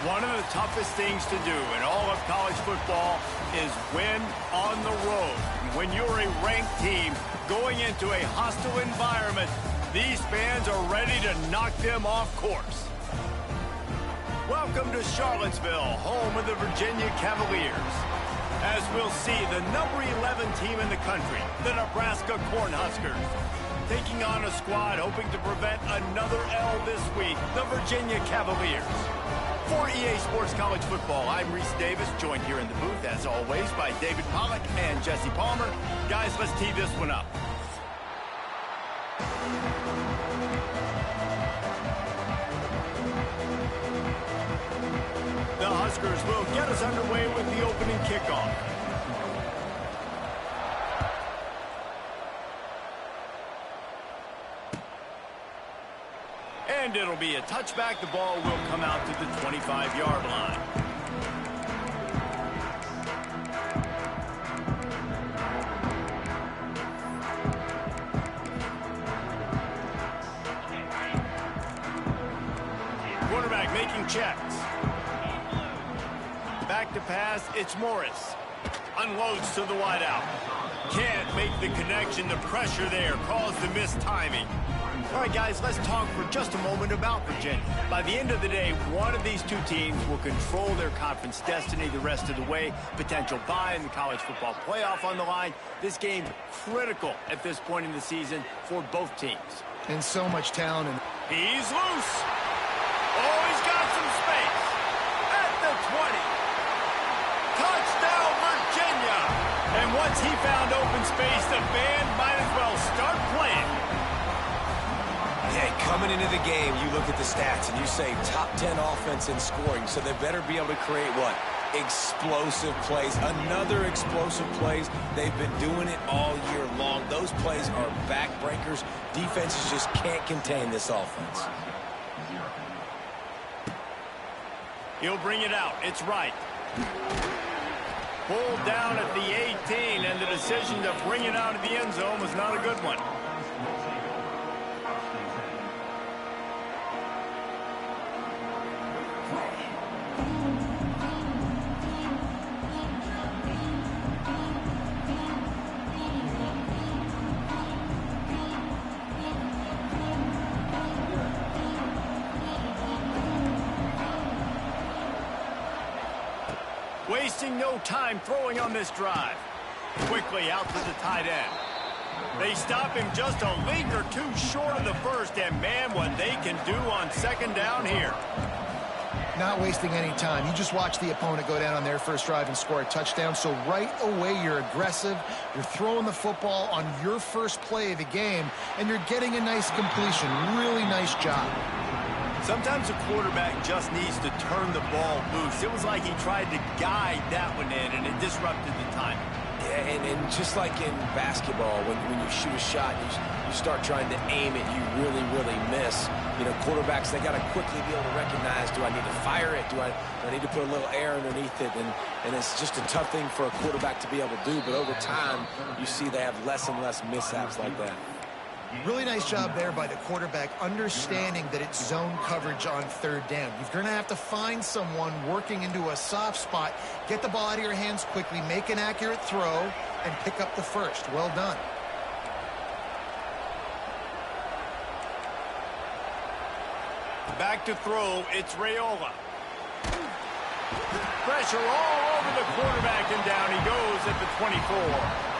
One of the toughest things to do in all of college football is win on the road. When you're a ranked team going into a hostile environment, these fans are ready to knock them off course. Welcome to Charlottesville, home of the Virginia Cavaliers. As we'll see, the number 11 team in the country, the Nebraska Cornhuskers, taking on a squad hoping to prevent another L this week, the Virginia Cavaliers. For EA Sports College Football, I'm Reese Davis, joined here in the booth, as always, by David Pollack and Jesse Palmer. Guys, let's tee this one up. The Huskers will get us underway with the opening kickoff. And it'll be a touchback. The ball will come out to the 25-yard line. Quarterback making checks. Back to pass, it's Morris. Unloads to the wideout. Can't make the connection. The pressure there caused the missed timing. All right, guys, let's talk for just a moment about Virginia. By the end of the day, one of these two teams will control their conference destiny the rest of the way. Potential bye in the college football playoff on the line. This game critical at this point in the season for both teams. And so much talent. He's loose. Oh, he's got some space. At the 20. Touchdown, Virginia. And once he found open space, the band might as well start playing. Hey, coming into the game, you look at the stats and you say top 10 offense in scoring, so they better be able to create what? Explosive plays. Another explosive plays. They've been doing it all year long. Those plays are backbreakers. Defenses just can't contain this offense. He'll bring it out. It's right. Pulled down at the 18, and the decision to bring it out of the end zone was not a good one. Wasting no time throwing on this drive. Quickly out to the tight end. They stop him just a league or two short of the first, and man, what they can do on second down here. Not wasting any time. You just watch the opponent go down on their first drive and score a touchdown. So right away, you're aggressive. You're throwing the football on your first play of the game, and you're getting a nice completion. Really nice job. Sometimes a quarterback just needs to turn the ball loose. It was like he tried to guide that one in, and it disrupted the timing. Yeah, and just like in basketball, when you shoot a shot, you start trying to aim it, you really, really miss. You know, quarterbacks, they got to quickly be able to recognize, do I need to fire it? Do I need to put a little air underneath it? And it's just a tough thing for a quarterback to be able to do. But over time, you see they have less and less mishaps like that. Really nice job there by the quarterback, understanding that it's zone coverage on third down. You're going to have to find someone working into a soft spot, get the ball out of your hands quickly, make an accurate throw, and pick up the first. Well done. Back to throw, it's Raiola. Pressure all over the quarterback, and down he goes at the 24.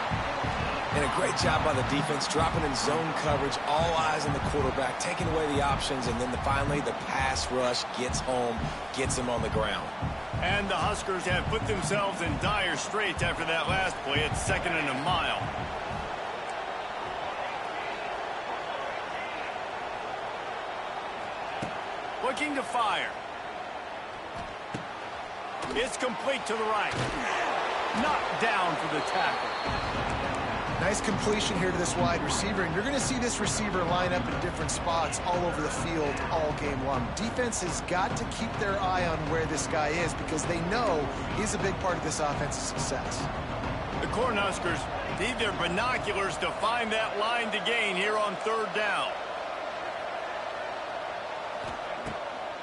And a great job by the defense, dropping in zone coverage, all eyes on the quarterback, taking away the options, and then finally the pass rush gets home, gets him on the ground. And the Huskers have put themselves in dire straits after that last play. It's 2nd and a mile. Looking to fire. It's complete to the right. Knocked down for the tackle. Nice completion here to this wide receiver, and you're going to see this receiver line up in different spots all over the field all game long. Defense has got to keep their eye on where this guy is because they know he's a big part of this offense's success. The Cornhuskers need their binoculars to find that line to gain here on third down.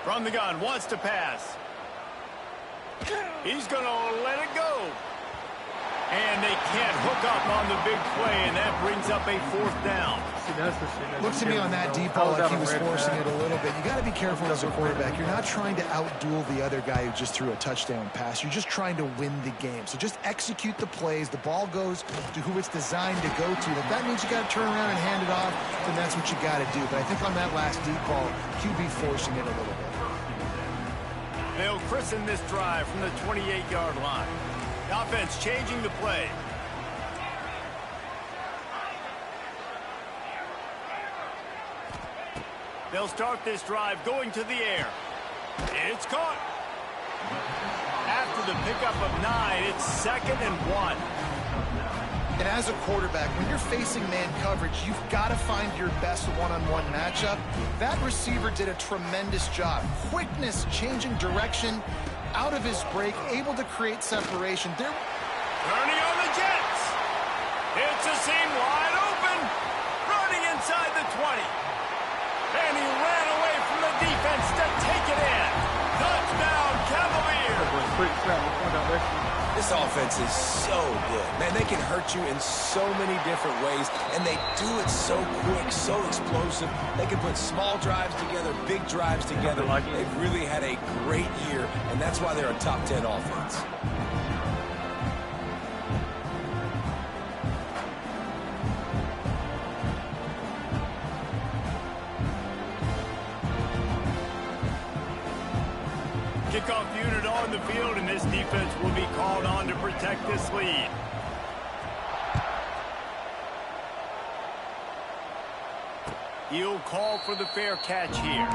From the gun, wants to pass. He's going to let it go. And they can't hook up on the big play, and that brings up a fourth down. See, that's the shit. Looks to me on that deep ball like he was forcing it a little bit. You got to be careful as a quarterback. You're not trying to outduel the other guy who just threw a touchdown pass. You're just trying to win the game. So just execute the plays. The ball goes to who it's designed to go to. If that means you got to turn around and hand it off, then that's what you got to do. But I think on that last deep ball, QB forcing it a little bit. They'll christen this drive from the 28-yard line. The offense changing the play. They'll start this drive going to the air. It's caught. After the pickup of 9, it's 2nd and 1. And as a quarterback, when you're facing man coverage, you've got to find your best one-on-one matchup. That receiver did a tremendous job. Quickness, changing direction, out of his break, able to create separation. They're turning on the Jets. It's a seam wide open. Running inside the 20. And he ran away from the defense to take it in. Touchdown, Cavaliers. This offense is so good. Man, they can hurt you in so many different ways, and they do it so quick, so explosive. They can put small drives together, big drives together. They've really had a great year, and that's why they're a top 10 offense. Kickoff unit on the field, and this defense will be called on to protect this lead. He'll call for the fair catch here.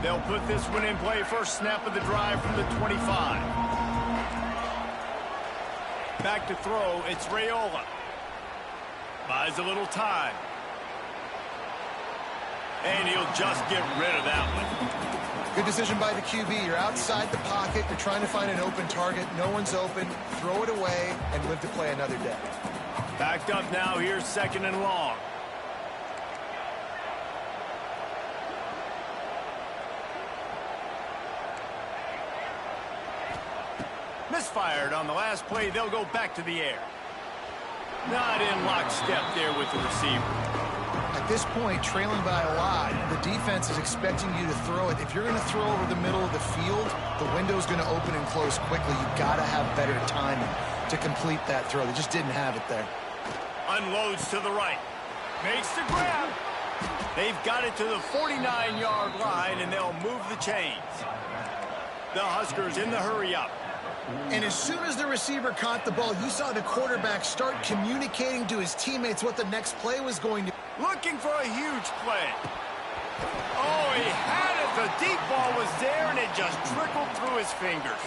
They'll put this one in play. First snap of the drive from the 25. Back to throw, it's Raiola. Buys a little time. And he'll just get rid of that one. Good decision by the QB. You're outside the pocket. You're trying to find an open target. No one's open. Throw it away and live to play another day. Backed up now. Here's 2nd and long. Misfired on the last play. They'll go back to the air. Not in lockstep there with the receiver. At this point, trailing by a lot, the defense is expecting you to throw it. If you're going to throw over the middle of the field, the window's going to open and close quickly. You've got to have better timing to complete that throw. They just didn't have it there. Unloads to the right. Makes the grab. They've got it to the 49-yard line, and they'll move the chains. The Huskers in the hurry-up. And as soon as the receiver caught the ball, you saw the quarterback start communicating to his teammates what the next play was going to be. Looking for a huge play. Oh, he had it. The deep ball was there, and it just trickled through his fingers.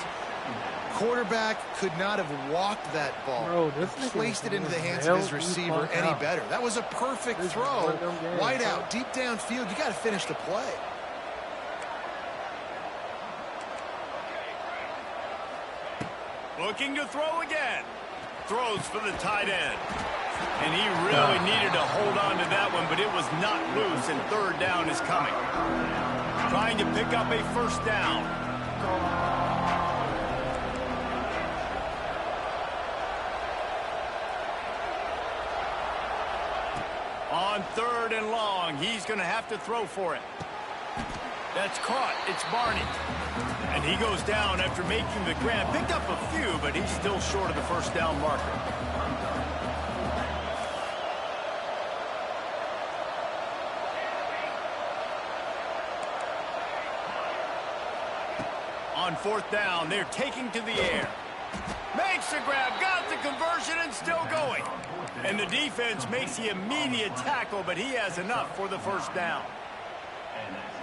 Quarterback could not have walked that ball. Placed it into the hands of his receiver any better. That was a perfect throw. Wide out, deep downfield. You got to finish the play. Looking to throw again. Throws for the tight end. And he really needed to hold on to that one, but it was not loose, and 3rd down is coming. Trying to pick up a 1st down. On 3rd and long, he's going to have to throw for it. That's caught. It's Barney. And he goes down after making the grab. Picked up a few, but he's still short of the 1st down marker. On 4th down, they're taking to the air. Makes the grab, got the conversion, and still going. And the defense makes the immediate tackle, but he has enough for the 1st down.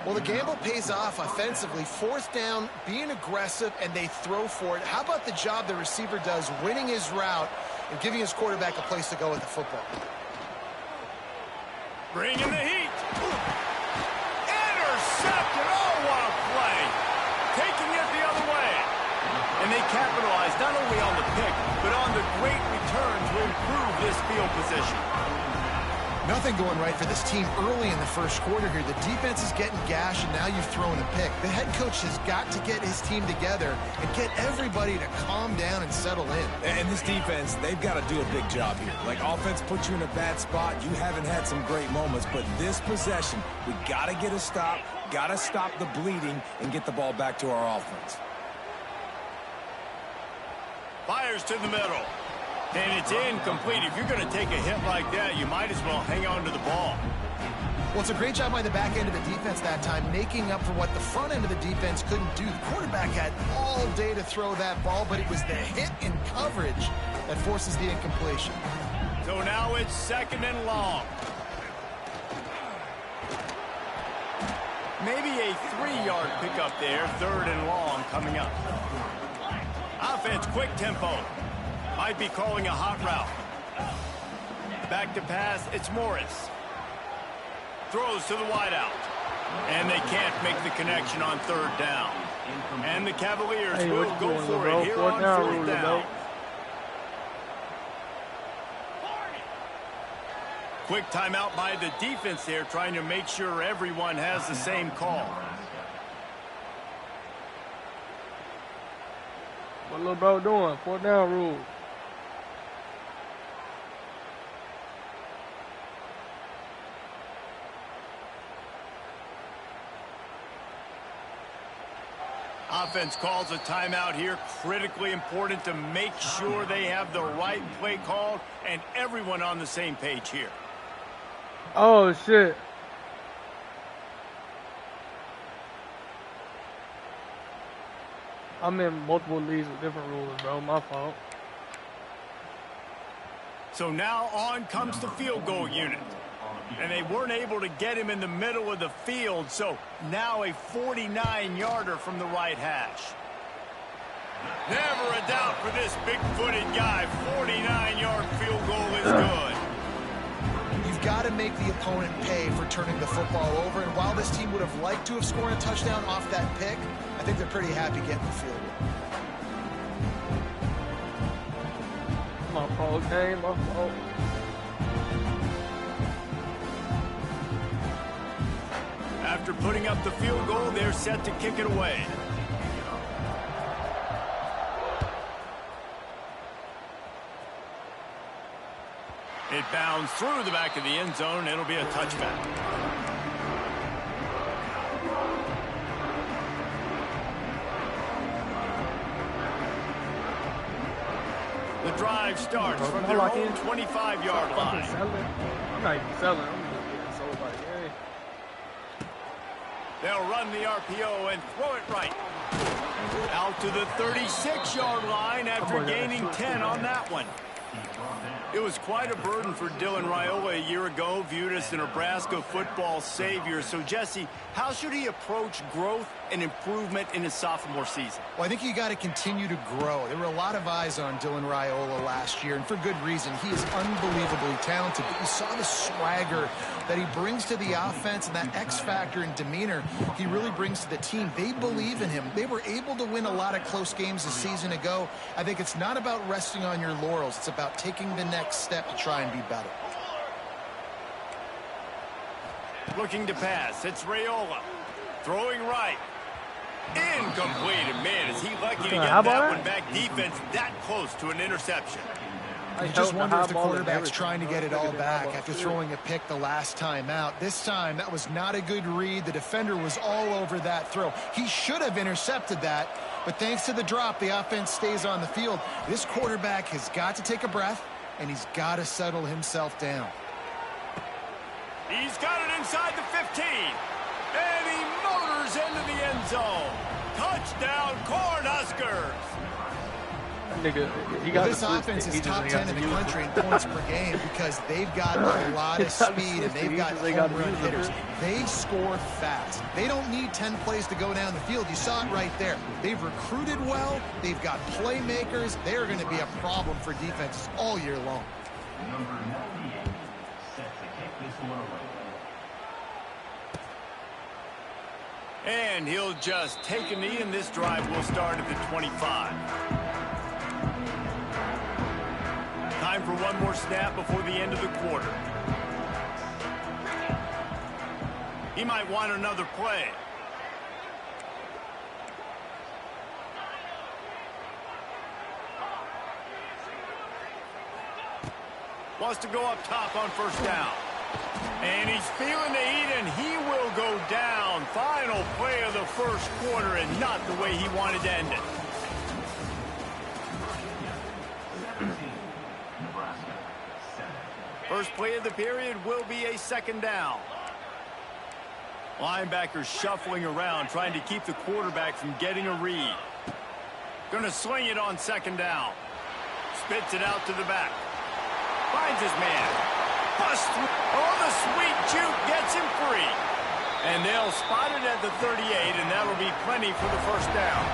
Well, the gamble pays off offensively. 4th down, being aggressive, and they throw for it. How about the job the receiver does, winning his route and giving his quarterback a place to go with the football? Bringing the heat. Intercepted. Oh, what a play. Taking it the other way. And they capitalized not only on the pick, but on the great return to improve this field position. Nothing going right for this team early in the first quarter here. The defense is getting gashed, and now you've thrown a pick. The head coach has got to get his team together and get everybody to calm down and settle in. And this defense, they've got to do a big job here. Like, offense puts you in a bad spot. You haven't had some great moments, but this possession, we got to get a stop, got to stop the bleeding, and get the ball back to our offense. Fires to the middle. And it's incomplete. If you're going to take a hit like that, you might as well hang on to the ball. Well, it's a great job by the back end of the defense that time, making up for what the front end of the defense couldn't do. The quarterback had all day to throw that ball, but it was the hit in coverage that forces the incompletion. So now it's 2nd and long. Maybe a 3-yard pickup there, 3rd and long coming up. Offense, quick tempo. Might be calling a hot route. Back to pass, it's Morris. Throws to the wideout. And they can't make the connection on 3rd down. And the Cavaliers will go for it here on 4th down. Quick timeout by the defense there, trying to make sure everyone has the same call. What little bro doing? 4th down rule. Offense calls a timeout here. Critically important to make sure they have the right play called and everyone on the same page here. Oh, shit. I'm in multiple leagues with different rules, bro. My fault. So now on comes the field goal unit. And they weren't able to get him in the middle of the field, so now a 49-yarder from the right hash. Never a doubt for this big-footed guy. 49-yard field goal is good. You've got to make the opponent pay for turning the football over, and while this team would have liked to have scored a touchdown off that pick, I think they're pretty happy getting the field goal. My fault, game, my fault. After putting up the field goal, they're set to kick it away. It bounds through the back of the end zone. It'll be a touchback. The drive starts from their own 25-yard line. I'm not even selling. I'm just getting sold by the game. They'll run the RPO and throw it right. Out to the 36-yard line after gaining 10 on that one. It was quite a burden for Dylan Raiola a year ago, viewed as the Nebraska football savior. So, Jesse, how should he approach growth and improvement in his sophomore season? Well, I think you got to continue to grow. There were a lot of eyes on Dylan Raiola last year, and for good reason. He is unbelievably talented, but you saw the swagger that he brings to the offense and that X factor and demeanor he really brings to the team. They believe in him. They were able to win a lot of close games a season ago. I think it's not about resting on your laurels. It's about taking the next step to try and be better. Looking to pass. It's Raiola. Throwing right. Incomplete. And man, is he lucky to get that one back. Defense that close to an interception. I just wonder if the quarterback's trying to get it all back after throwing a pick the last time out. This time, that was not a good read. The defender was all over that throw. He should have intercepted that, but thanks to the drop, the offense stays on the field. This quarterback has got to take a breath, and he's got to settle himself down. He's got it inside the 15. And he motors into the end zone. Touchdown, Cornhuskers. This offense is top 10 in the country in points per game because they've got a lot of speed and they've got home run hitters. They score fast. They don't need 10 plays to go down the field. You saw it right there. They've recruited well. They've got playmakers. They're going to be a problem for defenses all year long. And he'll just take a knee, and this drive will start at the 25. Time for one more snap before the end of the quarter. He might want another play. Wants to go up top on first down. And he's feeling the heat, and he will go down. Final play of the first quarter, and not the way he wanted to end it. First play of the period will be a second down. Linebackers shuffling around, trying to keep the quarterback from getting a read. Going to sling it on second down. Spits it out to the back. Finds his man. Bust through. Oh, the sweet juke gets him free. And they'll spot it at the 38, and that'll be plenty for the first down.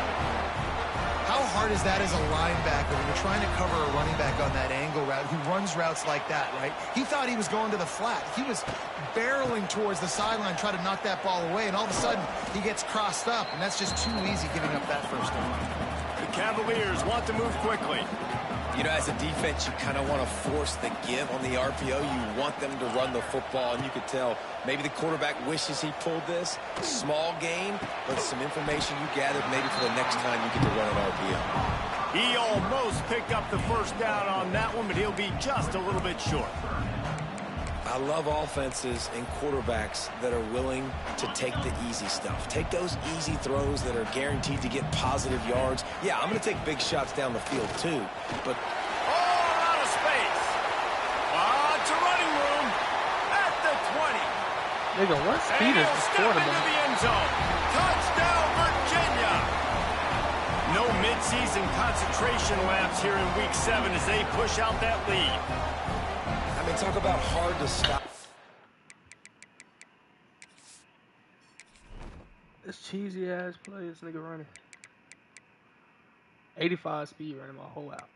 How hard is that as a linebacker when you're trying to cover a running back on that angle route who runs routes like that, right? He thought he was going to the flat. He was barreling towards the sideline, trying to knock that ball away, and all of a sudden he gets crossed up, and that's just too easy giving up that first down. The Cavaliers want to move quickly. You know, as a defense, you kind of want to force the give on the RPO. You want them to run the football, and you could tell maybe the quarterback wishes he pulled this. Small game, but some information you gathered maybe for the next time you get to run an RPO. He almost picked up the first down on that one, but he'll be just a little bit short. I love offenses and quarterbacks that are willing to take the easy stuff. Take those easy throws that are guaranteed to get positive yards. Yeah, I'm going to take big shots down the field too, but... Oh, out of space. Lots of running room at the 20. Nigga, what speed is this quarterback? Into the end zone. Touchdown, Virginia. No midseason concentration lapse here in Week 7 as they push out that lead. I mean, talk about hard to stop. This cheesy ass play this nigga running. 85 speed running my whole out.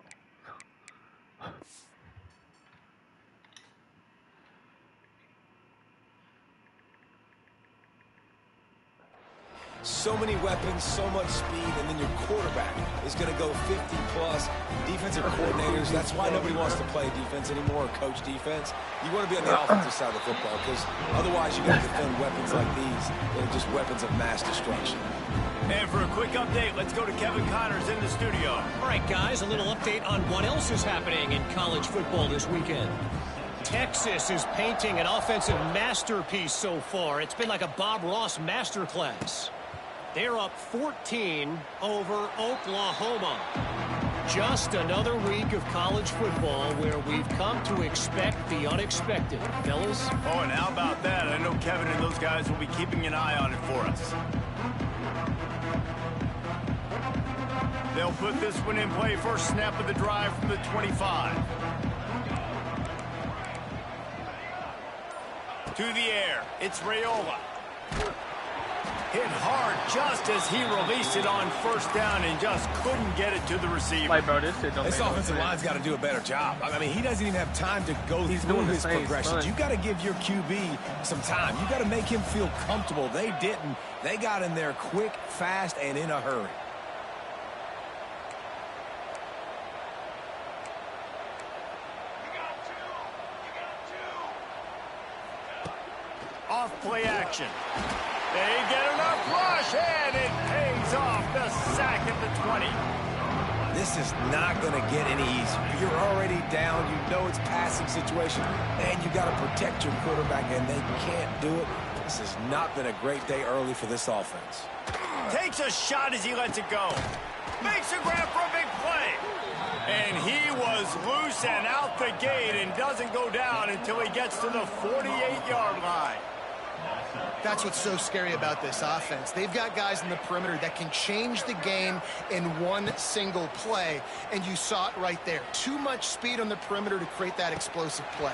So many weapons, so much speed, and then your quarterback is going to go 50-plus. Defensive coordinators, that's why nobody wants to play defense anymore or coach defense. You want to be on the offensive side of the football because otherwise you're going to defend weapons like these that are just weapons of mass destruction. And for a quick update, let's go to Kevin Connors in the studio. All right, guys, a little update on what else is happening in college football this weekend. Texas is painting an offensive masterpiece so far. It's been like a Bob Ross masterclass. They're up 14 over Oklahoma. Just another week of college football where we've come to expect the unexpected, fellas. Oh, and how about that? I know Kevin and those guys will be keeping an eye on it for us. They'll put this one in play. First snap of the drive from the 25. To the air. It's Raiola. Hit hard just as he released it on first down and just couldn't get it to the receiver. Like, bro, this shit don't This make no offensive sense. line's got to do a better job. I mean, he doesn't even have time to go through doing the his same progressions. stunt. You got to give your QB some time. You got to make him feel comfortable. They didn't. They got in there quick, fast, and in a hurry. Off play action. They get enough rush, and it pays off. The sack at the 20. This is not going to get any easier. You're already down. You know it's passing situation, and you got to protect your quarterback, and they can't do it. This has not been a great day early for this offense. Takes a shot as he lets it go. Makes a grab for a big play. And he was loose and out the gate and doesn't go down until he gets to the 48-yard line. That's what's so scary about this offense. They've got guys in the perimeter that can change the game in one single play, and you saw it right there. Too much speed on the perimeter to create that explosive play.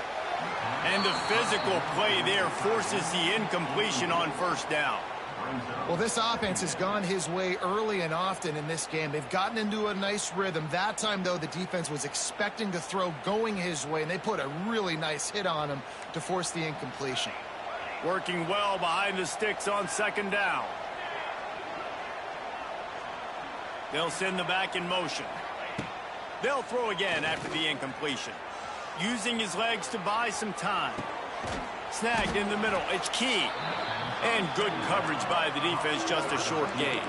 And the physical play there forces the incompletion on first down. Well, this offense has gone his way early and often in this game. They've gotten into a nice rhythm. That time, though, the defense was expecting to throw going his way, and they put a really nice hit on him to force the incompletion. Working well behind the sticks on second down. They'll send the back in motion. They'll throw again after the incompletion. Using his legs to buy some time. Snagged in the middle. It's Key. And good coverage by the defense, just a short gain.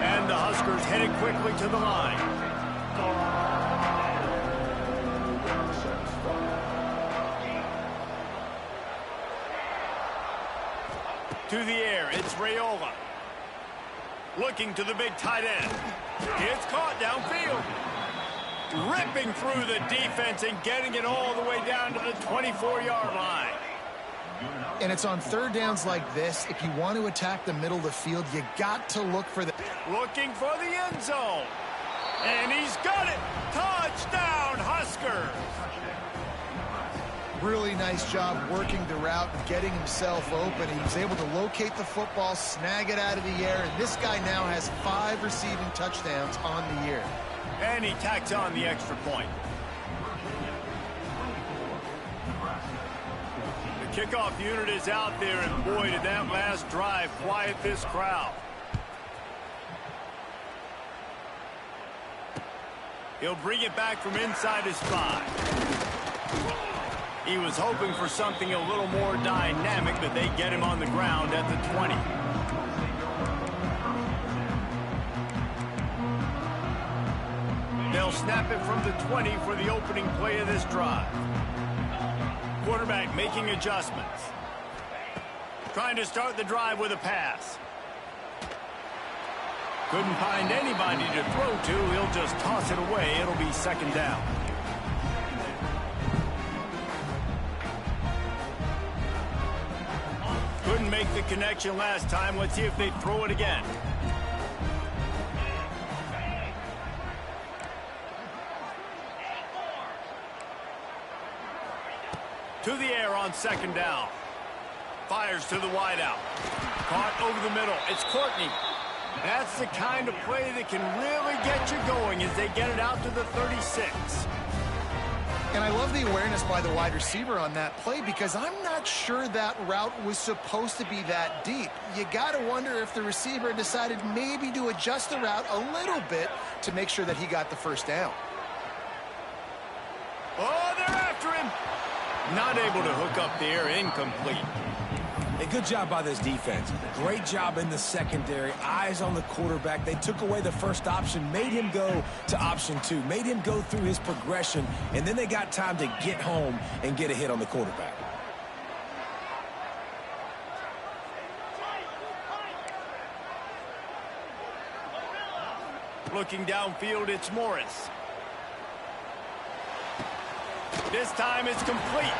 And the Huskers headed quickly to the line. To the air, it's Raiola. Looking to the big tight end. It's caught downfield. Ripping through the defense and getting it all the way down to the 24-yard line. And it's on third downs like this. If you want to attack the middle of the field, you got to look for the... Looking for the end zone. And he's got it. Touchdown, Huskers. Really nice job working the route and getting himself open. He was able to locate the football, snag it out of the air, and this guy now has 5 receiving touchdowns on the year. And he tacks on the extra point. The kickoff unit is out there, and boy, did that last drive quiet this crowd. He'll bring it back from inside his 5. He was hoping for something a little more dynamic, but they get him on the ground at the 20. They'll snap it from the 20 for the opening play of this drive. Quarterback making adjustments. Trying to start the drive with a pass. Couldn't find anybody to throw to. He'll just toss it away. It'll be second down. Couldn't make the connection last time. Let's see if they throw it again. To the air on second down. Fires to the wideout. Caught over the middle. It's Courtney. That's the kind of play that can really get you going as they get it out to the 36. And I love the awareness by the wide receiver on that play because I'm not sure that route was supposed to be that deep. You got to wonder if the receiver decided maybe to adjust the route a little bit to make sure that he got the first down. Oh, they're after him. Not able to hook up there. Incomplete. A good job by this defense. Great job in the secondary. Eyes on the quarterback. They took away the first option, made him go to option 2, made him go through his progression, and then they got time to get home and get a hit on the quarterback. Looking downfield, it's Morris. This time it's complete.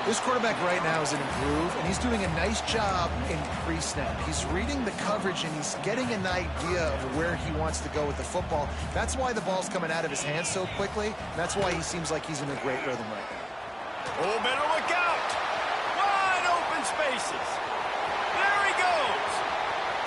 This quarterback right now is in a groove, and he's doing a nice job in pre-snap. He's reading the coverage, and he's getting an idea of where he wants to go with the football. That's why the ball's coming out of his hands so quickly. That's why he seems like he's in a great rhythm right now. Oh, better look out. Wide open spaces. There he goes.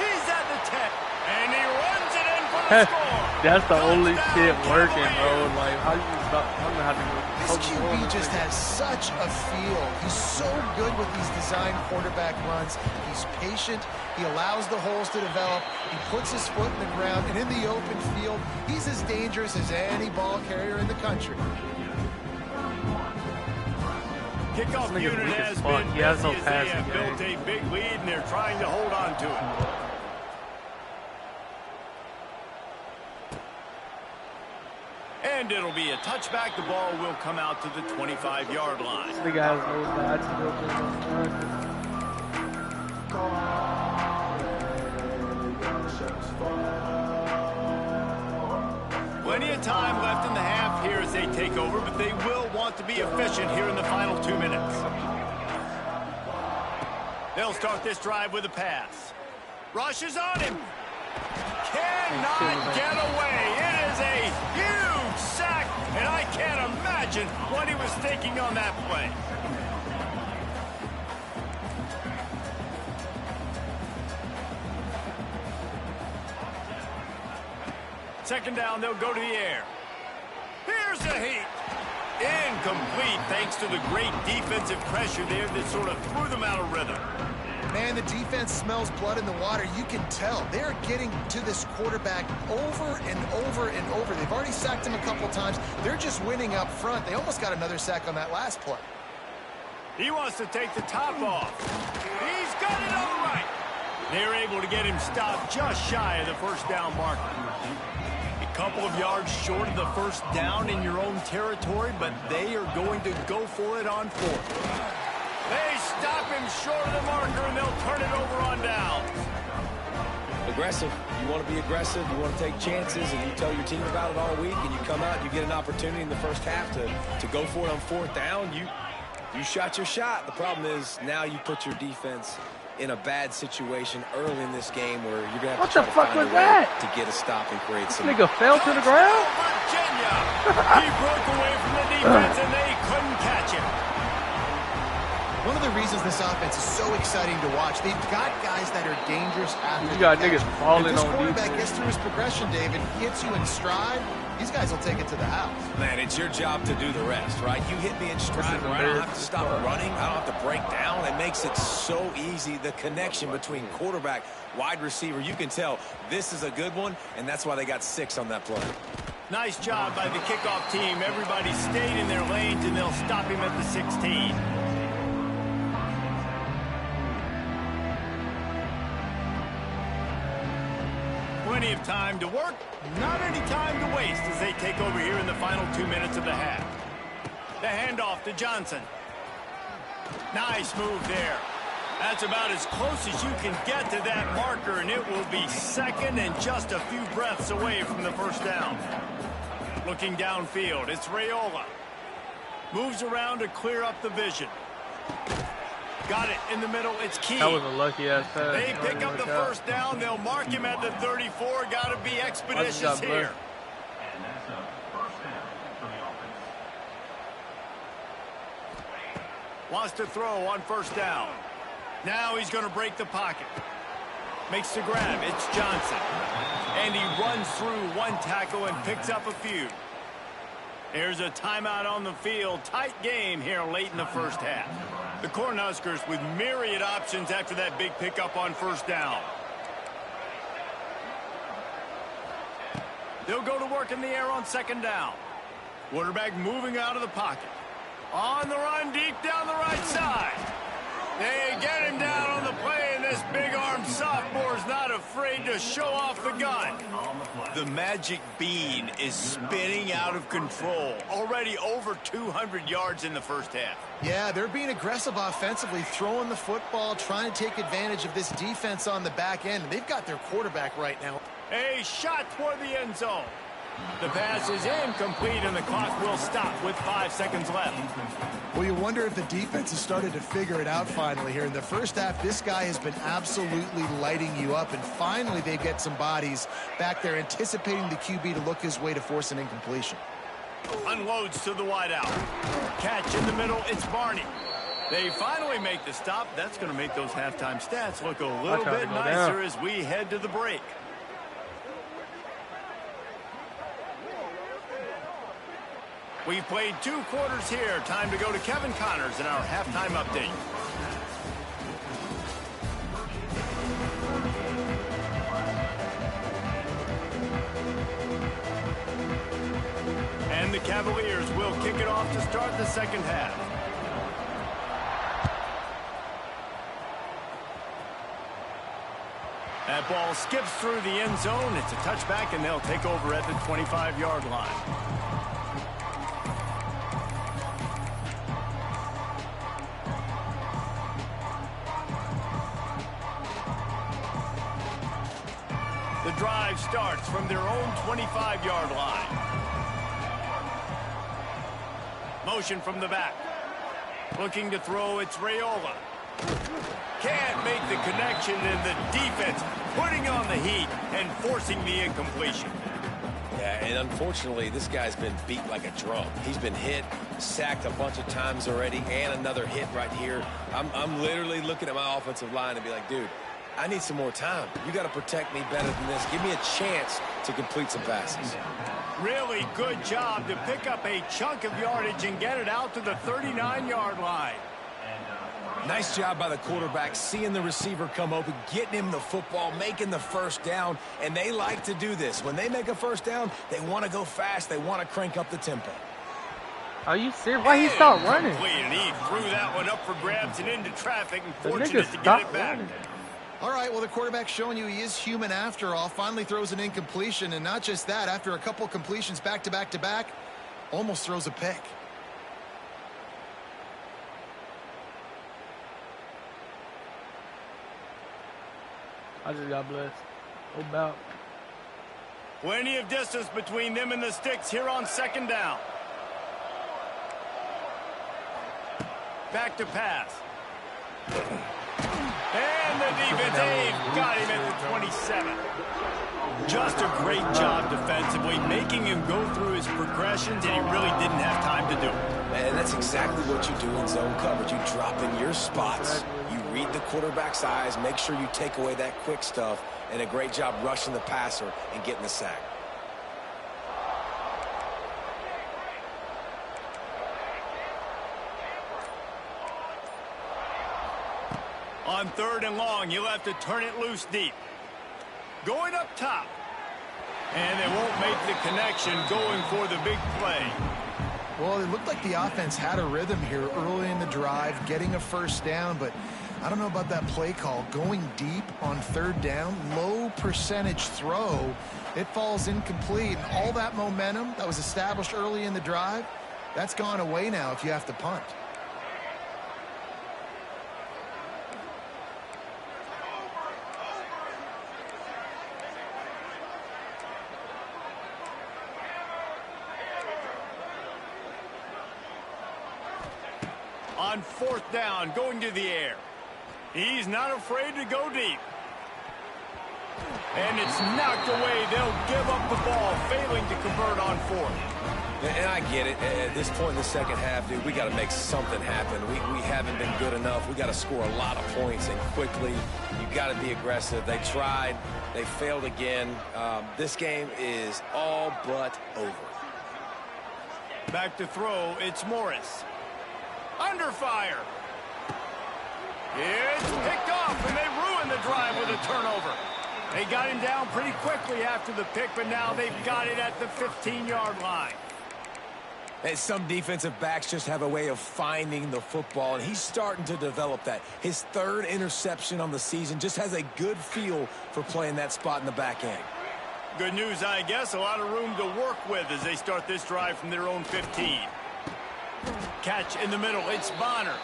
He's at the 10, and he runs it in for the score. That's the only shit working, bro. Like, how you stop? I don't know how to do it. This QB just has such a feel. He's so good with these design quarterback runs. He's patient. He allows the holes to develop. He puts his foot in the ground. And in the open field, he's as dangerous as any ball carrier in the country. Kickoff unit has been busy as they have built a big lead, and they're trying to hold on to it. And it'll be a touchback. The ball will come out to the 25-yard line. The guys know that. Plenty of time left in the half here as they take over, but they will want to be efficient here in the final 2 minutes. They'll start this drive with a pass. Rush is on him. Cannot get away. It is a huge sack, and I can't imagine what he was thinking on that play. Second down, they'll go to the air. Here's the heat. Incomplete thanks to the great defensive pressure there that sort of threw them out of rhythm. Man, the defense smells blood in the water. You can tell. They're getting to this quarterback over and over and over. They've already sacked him a couple times. They're just winning up front. They almost got another sack on that last play. He wants to take the top off. He's able to get him stopped just shy of the first down marker. A couple of yards short of the first down in your own territory, but they are going to go for it on fourth. They stop him short of the marker, and they'll turn it over on down. Aggressive. You want to be aggressive. You want to take chances, and you tell your team about it all week, and you come out and you get an opportunity in the first half to go for it on fourth down. You shot your shot. The problem is now you put your defense in a bad situation early in this game where you're going to have to try to find a way to get a stop and create some. Nigga fell to the ground? Virginia! He broke away from the defense, and they couldn't catch him. One of the reasons this offense is so exciting to watch, they've got guys that are dangerous after you got the catch. niggas falling if this on quarterback defense. gets through his progression, David, hits you in stride, these guys will take it to the house. Man, it's your job to do the rest, right? You hit me in stride where I don't have to stop running. I don't have to break down. It makes it so easy, the connection between quarterback, wide receiver. You can tell this is a good one, and that's why they got 6 on that play. Nice job by the kickoff team. Everybody stayed in their lanes, and they'll stop him at the 16. Plenty of time to work, not any time to waste as they take over here in the final 2 minutes of the half. The handoff to Johnson. Nice move there. That's about as close as you can get to that marker, and it will be second and just a few breaths away from the first down. Looking downfield, it's Raiola. Moves around to clear up the vision. Got it in the middle. It's Key. That was a lucky-ass pass. They pick up the first down. They'll mark him at the 34. Got to be expeditious here. Wants to throw on first down. Now he's going to break the pocket. Makes the grab. It's Johnson. And he runs through one tackle and picks up a few. There's a timeout on the field. Tight game here late in the first half. The Cornhuskers with myriad options after that big pickup on first down. They'll go to work in the air on second down. Quarterback moving out of the pocket. On the run deep down the right side. They get him down on the play, and this big-armed sophomore's not afraid to show off the gun. The magic bean is spinning out of control. Already over 200 yards in the first half. Yeah, they're being aggressive offensively, throwing the football, trying to take advantage of this defense on the back end. They've got their quarterback right now. A shot toward the end zone. The pass is incomplete, and the clock will stop with 5 seconds left. Well, you wonder if the defense has started to figure it out finally here. In the first half, this guy has been absolutely lighting you up, and finally they get some bodies back there anticipating the QB to look his way to force an incompletion. Unloads to the wideout. Catch in the middle, it's Barney. They finally make the stop. That's going to make those halftime stats look a little bit nicer as we head to the break. We've played 2 quarters here. Time to go to Kevin Connors in our halftime update. And the Cavaliers will kick it off to start the second half. That ball skips through the end zone. It's a touchback, and they'll take over at the 25-yard line. The drive starts from their own 25-yard line. Motion from the back. Looking to throw, it's Raiola. Can't make the connection, and the defense putting on the heat and forcing the incompletion. Yeah, and unfortunately, this guy's been beat like a drum. He's been hit, sacked a bunch of times already, and another hit right here. I'm literally looking at my offensive line and be like, dude, I need some more time. You got to protect me better than this. Give me a chance to complete some passes. Really good job to pick up a chunk of yardage and get it out to the 39-yard line. Nice job by the quarterback, seeing the receiver come open, getting him the football, making the first down, and they like to do this. When they make a first down, they want to go fast. They want to crank up the tempo. Are you serious? Why he stopped running? And he threw that one up for grabs and into traffic and The fortunate nigga to get stopped it back. running. All right, well, the quarterback's showing you he is human after all. Finally throws an incompletion, and not just that, after a couple completions back-to-back-to-back, almost throws a pick. I just got blessed. No doubt. Plenty of distance between them and the sticks here on second down. Back to pass. And the defense, they've got him at the 27. Just a great job defensively, making him go through his progressions, and he really didn't have time to do it. And that's exactly what you do in zone coverage. You drop in your spots. You read the quarterback's eyes, make sure you take away that quick stuff, and a great job rushing the passer and getting the sack. On third and long, you'll have to turn it loose deep. Going up top. And they won't make the connection, going for the big play. Well, it looked like the offense had a rhythm here early in the drive, getting a first down, but I don't know about that play call. Going deep on third down, low percentage throw, it falls incomplete. And all that momentum that was established early in the drive, that's gone away now if you have to punt. On fourth down, going to the air. He's not afraid to go deep. And it's knocked away. They'll give up the ball, failing to convert on fourth. And I get it. At this point in the second half, dude, we got to make something happen. We haven't been good enough. We got to score a lot of points and quickly. You got to be aggressive. They tried. They failed again. This game is all but over. Back to throw. It's Morris. Under fire. It's picked off, and they ruined the drive with a turnover. They got him down pretty quickly after the pick, but now they've got it at the 15-yard line. And some defensive backs just have a way of finding the football, and he's starting to develop that. His third interception on the season, just has a good feel for playing that spot in the back end. Good news, I guess. A lot of room to work with as they start this drive from their own 15. Catch in the middle. It's Bonner.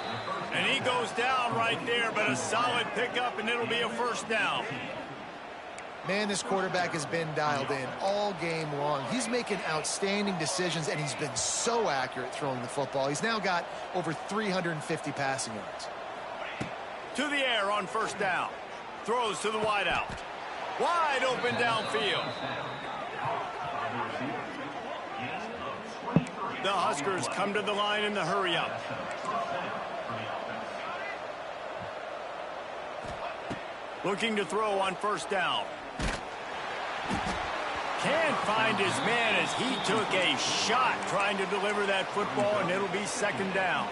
And he goes down right there, but a solid pickup, and it'll be a first down. Man, this quarterback has been dialed in all game long. He's making outstanding decisions, and he's been so accurate throwing the football. He's now got over 350 passing yards. To the air on first down. Throws to the wideout. Wide open downfield. The Huskers come to the line in the hurry-up. Looking to throw on first down. Can't find his man as he took a shot trying to deliver that football, and it'll be second down.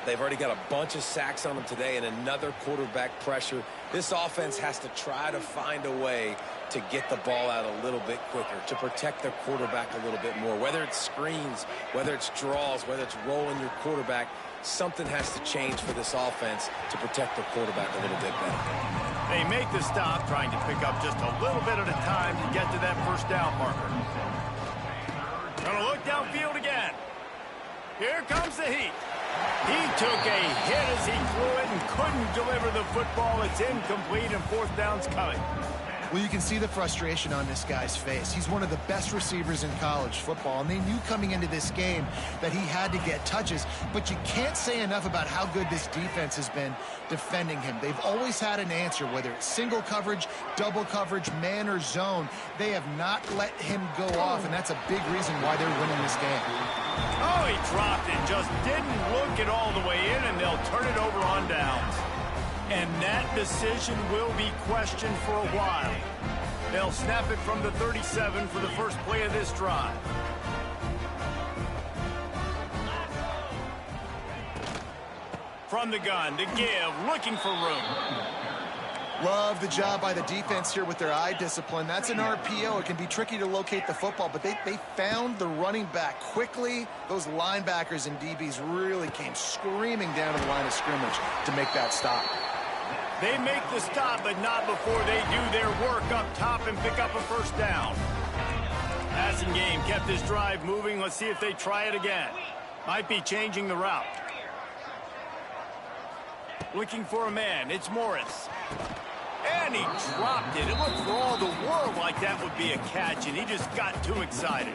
They've already got a bunch of sacks on them today and another quarterback pressure. This offense has to try to find a way to get the ball out a little bit quicker, to protect their quarterback a little bit more. Whether it's screens, whether it's draws, whether it's rolling your quarterback, something has to change for this offense to protect their quarterback a little bit better. They make the stop, trying to pick up just a little bit at a time to get to that first down marker. Gonna look downfield again. Here comes the heat. He took a hit as he threw it and couldn't deliver the football. It's incomplete, and fourth down's coming. Well, you can see the frustration on this guy's face. He's one of the best receivers in college football, and they knew coming into this game that he had to get touches, but you can't say enough about how good this defense has been defending him. They've always had an answer, whether it's single coverage, double coverage, man or zone. They have not let him go off, and that's a big reason why they're winning this game. Oh, he dropped it, just didn't look it all the way in, and they'll turn it over on downs. And that decision will be questioned for a while. They'll snap it from the 37 for the first play of this drive. From the gun to give, looking for room. Love the job by the defense here with their eye discipline. That's an RPO. It can be tricky to locate the football, but they found the running back quickly. Those linebackers and DBs really came screaming down to the line of scrimmage to make that stop. They make the stop, but not before they do their work up top and pick up a first down. Passing game kept this drive moving. Let's see if they try it again. Might be changing the route. Looking for a man. It's Morris. And he dropped it. It looked for all the world like that would be a catch, and he just got too excited.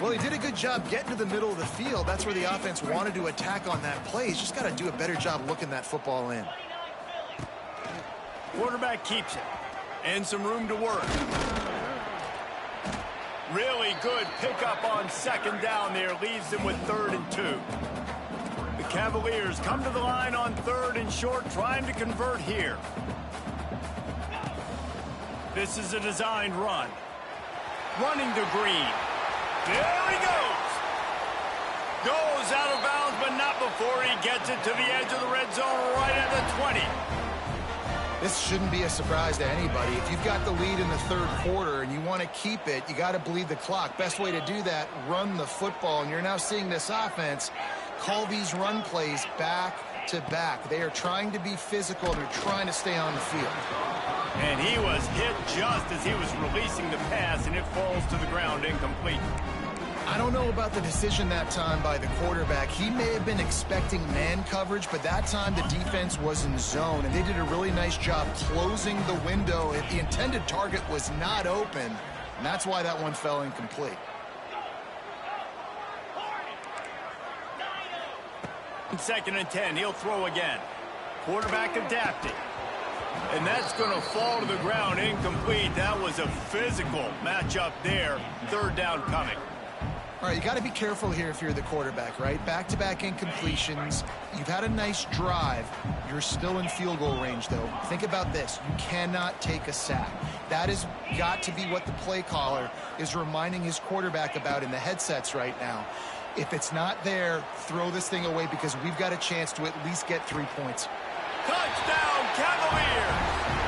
Well, he did a good job getting to the middle of the field. That's where the offense wanted to attack on that play. He's just got to do a better job looking that football in. Quarterback keeps it. And some room to work. Really good pickup on second down there. Leaves them with 3rd and 2. The Cavaliers come to the line on 3rd and short, trying to convert here. This is a designed run. Running to Green. There he goes. Goes out of bounds, but not before he gets it to the edge of the red zone right at the 20. This shouldn't be a surprise to anybody. If you've got the lead in the 3rd quarter and you want to keep it, you got to bleed the clock. Best way to do that, run the football. And you're now seeing this offense call these run plays back to back. They are trying to be physical. They're trying to stay on the field. And he was hit just as he was releasing the pass, and it falls to the ground incomplete. I don't know about the decision that time by the quarterback. He may have been expecting man coverage, but that time the defense was in zone, and they did a really nice job closing the window. The intended target was not open, and that's why that one fell incomplete. Second and 10, he'll throw again. Quarterback adapting. And that's going to fall to the ground incomplete. That was a physical matchup there. 3rd down coming. All right, you got to be careful here if you're the quarterback, right? Back-to-back incompletions. You've had a nice drive. You're still in field goal range, though. Think about this. You cannot take a sack. That has got to be what the play caller is reminding his quarterback about in the headsets right now. If it's not there, throw this thing away because we've got a chance to at least get 3 points. Touchdown, Cavaliers!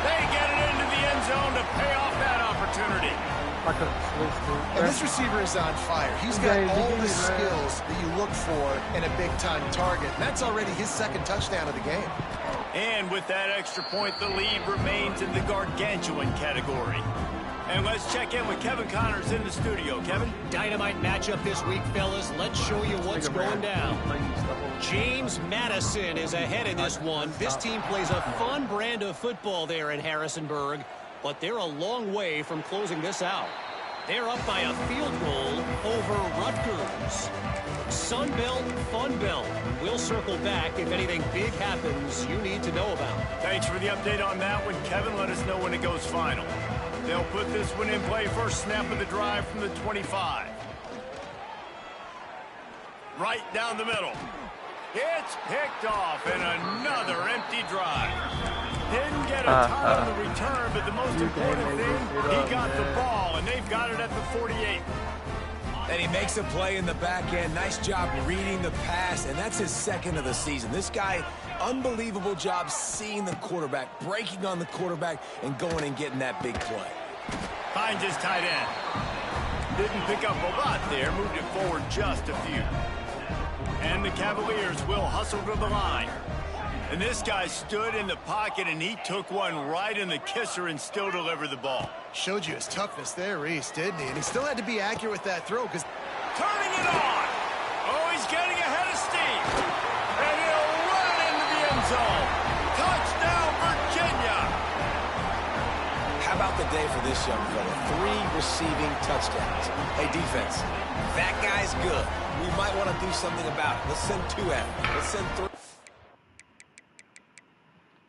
They get it into the end zone to pay off that opportunity. And this receiver is on fire. He's got all the skills that you look for in a big-time target. And that's already his 2nd touchdown of the game. And with that extra point, the lead remains in the gargantuan category. And let's check in with Kevin Connors in the studio. Kevin? Dynamite matchup this week, fellas. Let's show you what's going down. James Madison is ahead in this one. This team plays a fun brand of football there in Harrisonburg, but they're a long way from closing this out. They're up by a field goal over Rutgers. Sun Belt, Fun Belt. We'll circle back if anything big happens you need to know about. Thanks for the update on that one, Kevin. Let us know when it goes final. They'll put this one in play. First snap of the drive from the 25. Right down the middle. It's picked off, and another empty drive. Didn't get a ton on the return, but the most important thing, he got the ball, and they've got it at the 48. And he makes a play in the back end. Nice job reading the pass, and that's his 2nd of the season. This guy, unbelievable job seeing the quarterback, breaking on the quarterback, and going and getting that big play. Finds his tight end. Didn't pick up a lot there, moved it forward just a few. And the Cavaliers will hustle to the line. And this guy stood in the pocket, and he took one right in the kisser and still delivered the ball. Showed you his toughness there, Reese, didn't he? And he still had to be accurate with that throw because... Turning it on! Oh, he's getting ahead of steam! And he'll run it into the end zone! Touchdown, Virginia! How about the day for this young fella? 3 receiving touchdowns. Hey, defense, that guy's good. We might want to do something about it. Let's send 2 at him. Let's send 3.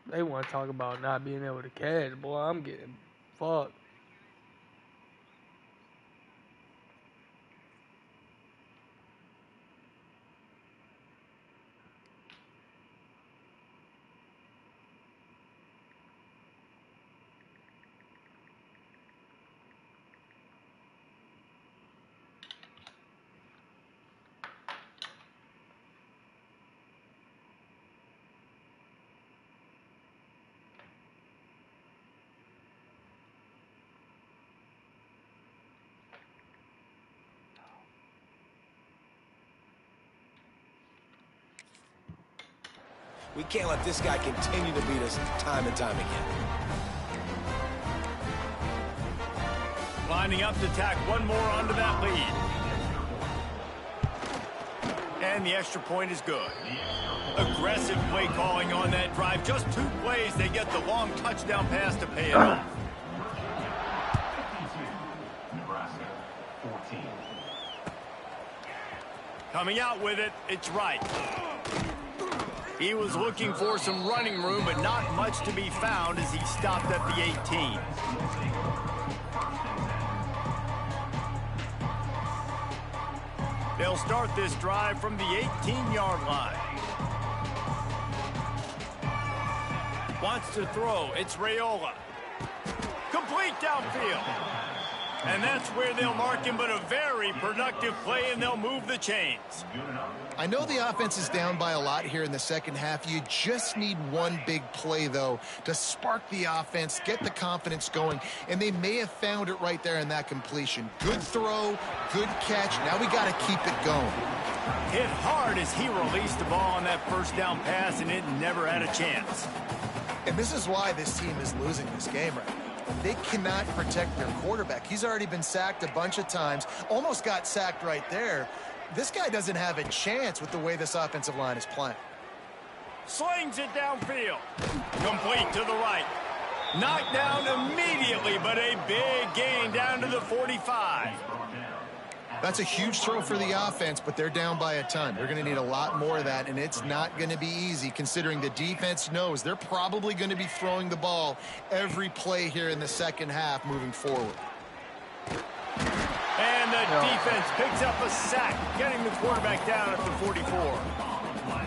They want to talk about not being able to catch. Boy, I'm getting fucked. We can't let this guy continue to beat us time and time again. Lining up to tack one more onto that lead. And the extra point is good. Aggressive play calling on that drive. Just 2 plays, they get the long touchdown pass to pay it off. Coming out with it, it's right. He was looking for some running room, but not much to be found as he stopped at the 18. They'll start this drive from the 18-yard line. Wants to throw. It's Raiola. Complete downfield. And that's where they'll mark him, but a very productive play, and they'll move the chains. I know the offense is down by a lot here in the second half. You just need one big play, though, to spark the offense, get the confidence going, and they may have found it right there in that completion. Good throw, good catch. Now we got to keep it going. Hit hard as he released the ball on that first down pass, and it never had a chance. And this is why this team is losing this game right now. They cannot protect their quarterback. He's already been sacked a bunch of times, almost got sacked right there. This guy doesn't have a chance with the way this offensive line is playing. Slings it downfield. Complete to the right. Knocked down immediately, but a big gain down to the 45. That's a huge throw for the offense, but they're down by a ton. They're going to need a lot more of that, and it's not going to be easy considering the defense knows they're probably going to be throwing the ball every play here in the second half moving forward. And the defense picks up a sack, getting the quarterback down at the 44.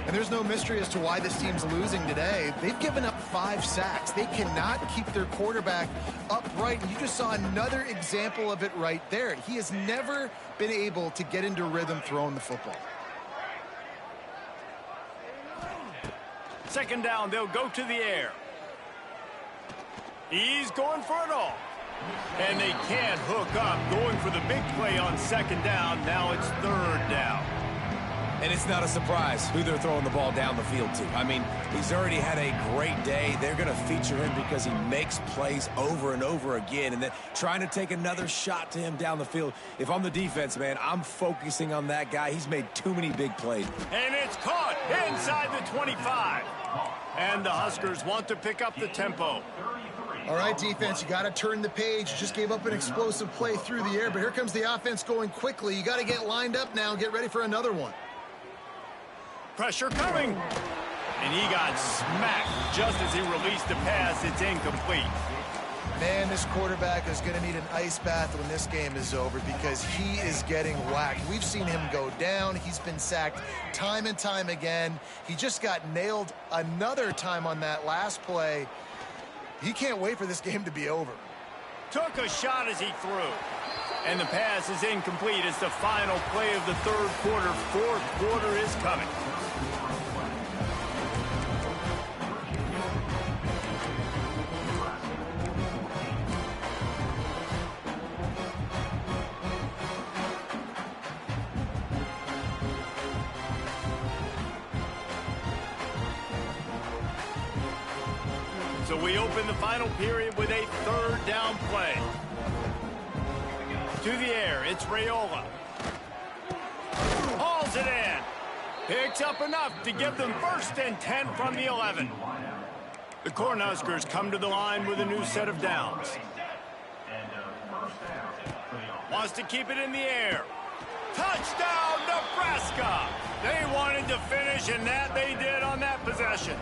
And there's no mystery as to why this team's losing today. They've given up 5 sacks. They cannot keep their quarterback upright. And you just saw another example of it right there. He has never been able to get into rhythm throwing the football. Second down, they'll go to the air. He's going for it all. And they can't hook up, going for the big play on second down. Now it's third down. And it's not a surprise who they're throwing the ball down the field to. I mean, he's already had a great day. They're going to feature him because he makes plays over and over again. And then trying to take another shot to him down the field. If I'm the defense, man, I'm focusing on that guy. He's made too many big plays. And it's caught inside the 25. And the Huskers want to pick up the tempo. All right, defense, you got to turn the page. You just gave up an explosive play through the air, but here comes the offense going quickly. You got to get lined up now and get ready for another one. Pressure coming. And he got smacked just as he released the pass. It's incomplete. Man, this quarterback is going to need an ice bath when this game is over because he is getting whacked. We've seen him go down. He's been sacked time and time again. He just got nailed another time on that last play. He can't wait for this game to be over. Took a shot as he threw. And the pass is incomplete. It's the final play of the third quarter. Fourth quarter is coming. So we open the final period with a third down play. To the air, it's Raiola. Hauls it in. Picks up enough to give them 1st and 10 from the 11. The Cornhuskers come to the line with a new set of downs. Wants to keep it in the air. Touchdown, Nebraska! They wanted to finish, and that they did on that possession.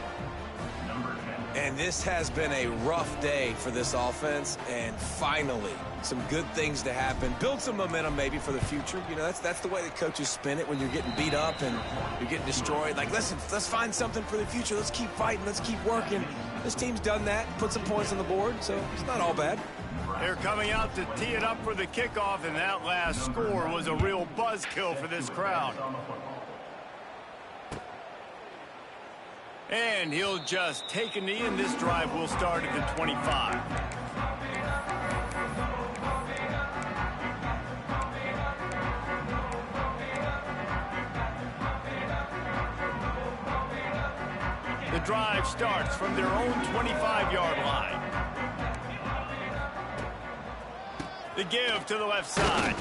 And this has been a rough day for this offense, and finally, some good things to happen. Build some momentum maybe for the future. You know, that's the way the coaches spin it when you're getting beat up and you're getting destroyed. Like, listen, let's find something for the future. Let's keep fighting. Let's keep working. This team's done that, put some points on the board, so it's not all bad. They're coming out to tee it up for the kickoff, and that last score was a real buzzkill for this crowd. And he'll just take a knee, and this drive will start at the 25. The drive starts from their own 25-yard line. The give to the left side.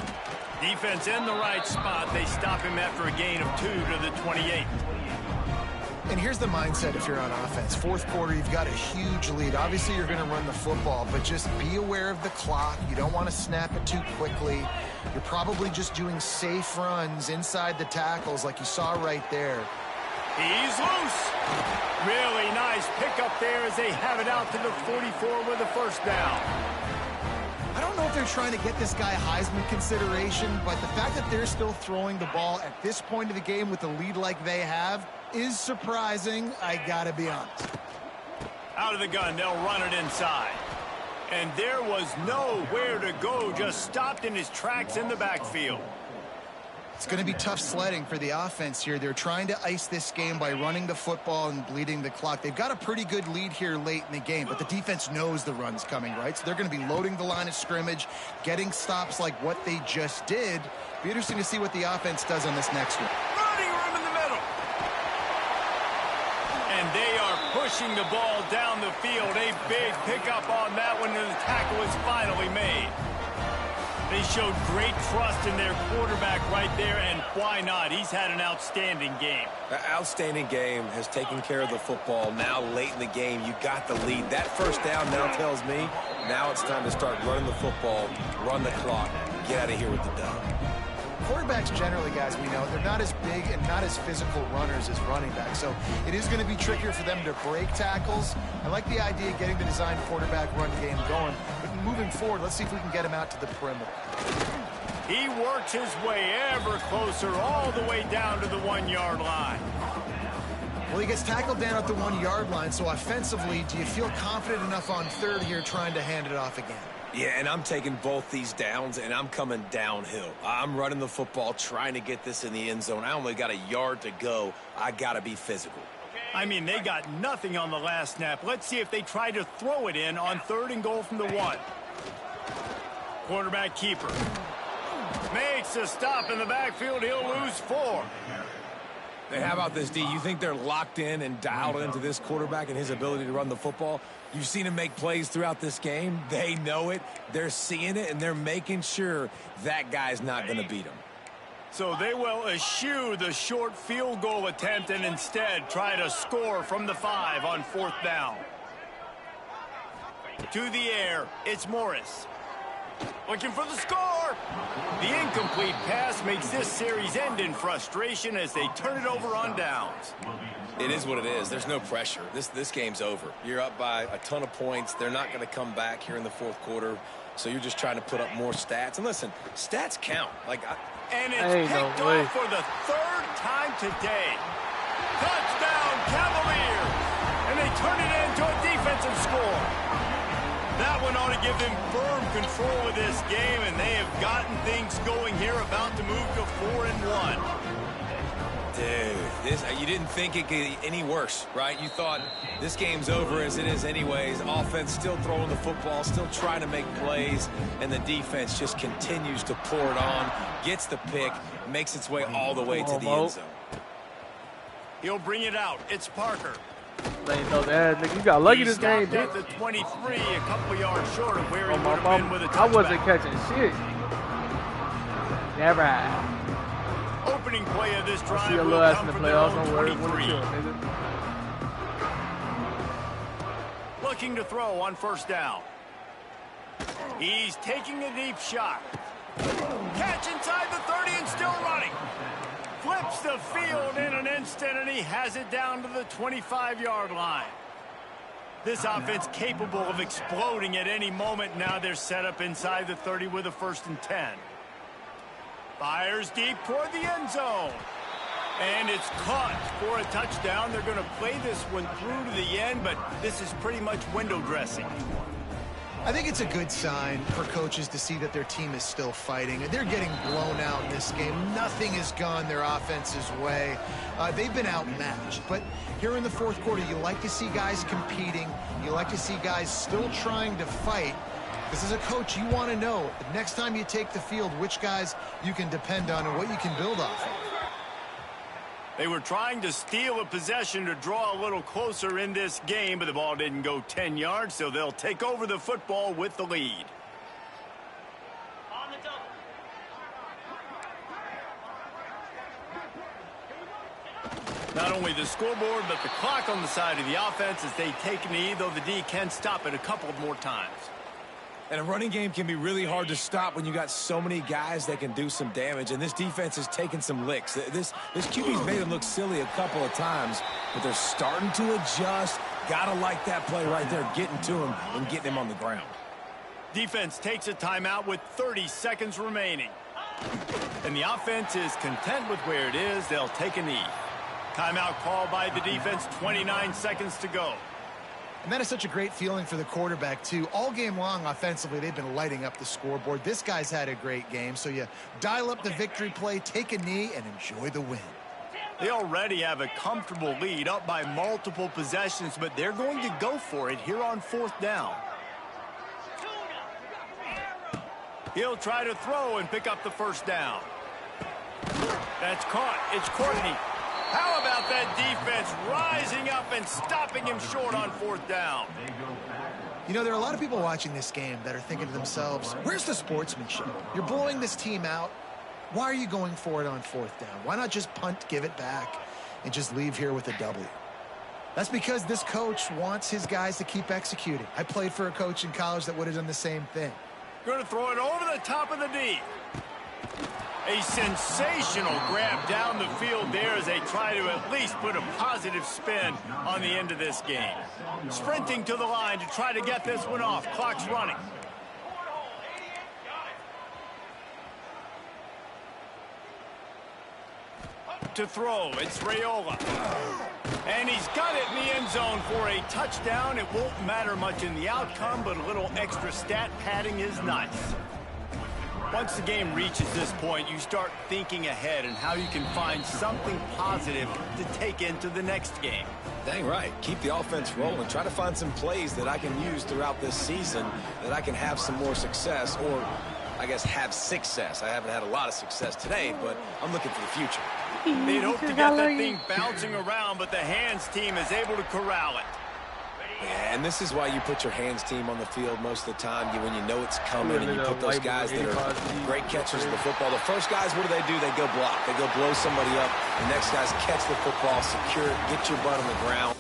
Defense in the right spot. They stop him after a gain of 2 to the 28. And here's the mindset if you're on offense. Fourth quarter, you've got a huge lead. Obviously, you're going to run the football, but just be aware of the clock. You don't want to snap it too quickly. You're probably just doing safe runs inside the tackles like you saw right there. He's loose. Really nice pickup there as they have it out to the 44 with a first down. I don't know if they're trying to get this guy Heisman consideration, but the fact that they're still throwing the ball at this point of the game with the lead like they have is surprising, I gotta be honest. Out of the gun, they'll run it inside. And there was nowhere to go, just stopped in his tracks in the backfield. It's going to be tough sledding for the offense here. They're trying to ice this game by running the football and bleeding the clock. They've got a pretty good lead here late in the game, but the defense knows the run's coming, right? So they're going to be loading the line of scrimmage, getting stops like what they just did. Be interesting to see what the offense does on this next one. Running room in the middle. And they are pushing the ball down the field. A big pickup on that one, and the tackle is finally made. They showed great trust in their quarterback right there, and why not? He's had an outstanding game. An outstanding game, has taken care of the football. Now late in the game, you got the lead. That first down now tells me now it's time to start running the football, run the clock, get out of here with the dub. Quarterbacks generally, guys, we know, they're not as big and not as physical runners as running backs. So it is going to be trickier for them to break tackles. I like the idea of getting the design quarterback run game going. But moving forward, let's see if we can get him out to the perimeter. He works his way ever closer all the way down to the 1-yard line. Well, he gets tackled down at the 1-yard line. So offensively, do you feel confident enough on third here trying to hand it off again? Yeah, and I'm taking both these downs, and I'm coming downhill. I'm running the football, trying to get this in the end zone. I only got a yard to go. I got to be physical. I mean, they got nothing on the last snap. Let's see if they try to throw it in on 3rd and goal from the 1. Quarterback keeper. Makes a stop in the backfield. He'll lose 4. Hey, how about this, D? You think they're locked in and dialed into this quarterback and his ability to run the football? You've seen him make plays throughout this game. They know it. They're seeing it, and they're making sure that guy's not going to beat him. So they will eschew the short field goal attempt and instead try to score from the 5 on 4th down. To the air, it's Morris. Looking for the score. The incomplete pass makes this series end in frustration as they turn it over on downs. It is what it is. There's no pressure. This game's over. You're up by a ton of points. They're not going to come back here in the 4th quarter, so you're just trying to put up more stats. And listen, stats count. And it's picked off for the 3rd time today. Touchdown, Cavaliers! And they turn it into a defensive score. That one ought to give them firm control of this game, and they have gotten things going here, about to move to 4-1. Dude, you didn't think it could get any worse, right? You thought this game's over as it is anyways. Offense still throwing the football, still trying to make plays, and the defense just continues to pour it on, gets the pick, makes its way all the way to the end zone. He'll bring it out. It's Parker. Nigga, you got lucky this game, dude. At the 23, a couple yards short of where he would have been with a touchback. I wasn't catching shit. Never. Opening play of this drive see a little ass in the playoffs. Don't worry, nigga. Looking to throw on 1st down. He's taking a deep shot. Catch inside the 30 and still running. Flips the field in an instant, and he has it down to the 25-yard line. This offense capable of exploding at any moment. Now they're set up inside the 30 with a 1st and 10. Fires deep toward the end zone. And it's caught for a touchdown. They're going to play this one through to the end, but this is pretty much window dressing. I think it's a good sign for coaches to see that their team is still fighting. They're getting blown out in this game. Nothing has gone their offense's way. They've been outmatched. But here in the 4th quarter, you like to see guys competing. You like to see guys still trying to fight. Because as a coach, you want to know the next time you take the field which guys you can depend on and what you can build off of. They were trying to steal a possession to draw a little closer in this game, but the ball didn't go 10 yards, so they'll take over the football with the lead. Not only the scoreboard, but the clock on the side of the offense as they take a knee, though the D can stop it a couple of more times. And a running game can be really hard to stop when you got so many guys that can do some damage, and this defense is taking some licks. This QB's made them look silly a couple of times, but they're starting to adjust. Gotta like that play right there, getting to him and getting him on the ground. Defense takes a timeout with 30 seconds remaining. And the offense is content with where it is. They'll take a knee. Timeout called by the defense, 29 seconds to go. And that is such a great feeling for the quarterback, too. All game long, offensively, they've been lighting up the scoreboard. This guy's had a great game, so you dial up the victory play, take a knee, and enjoy the win. They already have a comfortable lead up by multiple possessions, but they're going to go for it here on 4th down. He'll try to throw and pick up the first down. That's caught. It's Courtney. How about that defense rising up and stopping him short on 4th down? You know, there are a lot of people watching this game that are thinking to themselves, where's the sportsmanship? You're blowing this team out. Why are you going for it on 4th down? Why not just punt, give it back, and just leave here with a W? That's because this coach wants his guys to keep executing. I played for a coach in college that would have done the same thing. Going to throw it over the top of the D. A sensational grab down the field there as they try to at least put a positive spin on the end of this game. Sprinting to the line to try to get this one off. Clock's running. To throw, it's Raiola. And he's got it in the end zone for a touchdown. It won't matter much in the outcome, but a little extra stat padding is nice. Once the game reaches this point, you start thinking ahead and how you can find something positive to take into the next game. Dang right. Keep the offense rolling. Try to find some plays that I can use throughout this season that I can have some more success, or I guess have success. I haven't had a lot of success today, but I'm looking for the future. They'd hope to get that thing bouncing around, but the hands team is able to corral it. Yeah, and this is why you put your hands team on the field most of the time when you know it's coming, and you put those guys that are great catchers of the football. The first guys, what do? They go block. They go blow somebody up. The next guys catch the football, secure it, get your butt on the ground.